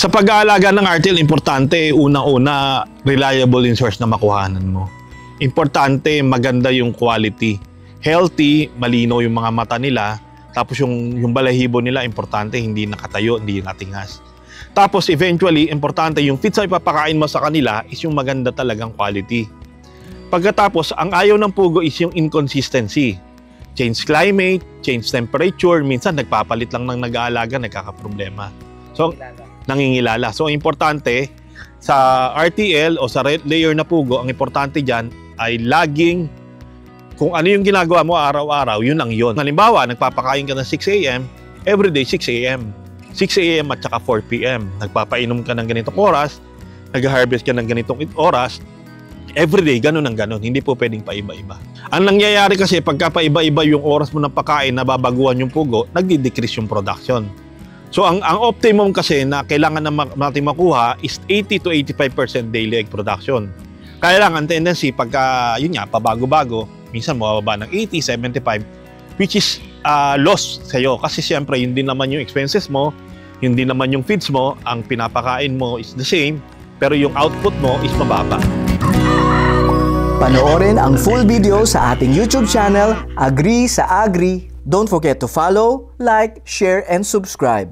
Sa pag-aalaga ng RTL, importante, unang-una, reliable yung source na makuhanan mo. Importante, maganda yung quality. Healthy, malinaw yung mga mata nila. Tapos yung balahibo nila, importante, hindi nakatayo, hindi natingas. Tapos eventually, importante, yung feeds na ipapakain mo sa kanila is yung maganda talagang quality. Pagkatapos, ang ayaw ng pugo is yung inconsistency. Change climate, change temperature, minsan nagpapalit lang ng nag-aalaga, nagkakaproblema. So, nangingilala. So, importante, sa RTL o sa layer na pugo, ang importante dyan ay laging, kung ano yung ginagawa mo araw-araw, yun ang yun. Halimbawa, nagpapakain ka ng 6 a.m., everyday 6 a.m. 6 a.m. at saka 4 p.m. Nagpapainom ka ng ganitong oras, nag-harvest ka ng ganitong oras, everyday, ganun ang ganun. Hindi po pwedeng paiba-iba. Ang nangyayari kasi, pagka paiba-iba yung oras mo ng pagkain, nababaguhan yung pugo, nagdi-decrease yung production. So, ang optimum kasi na kailangan natin makuha is 80 to 85% daily egg production. Kaya lang, ang tendency, pagka, yun nga, pabago-bago, minsan mababa ng 80, 75, which is loss sa'yo. Kasi siyempre, yun din naman yung expenses mo, yun din naman yung feeds mo, ang pinapakain mo is the same, pero yung output mo is mababa. Panoorin ang full video sa ating YouTube channel, Agree sa Agri. Don't forget to follow, like, share, and subscribe.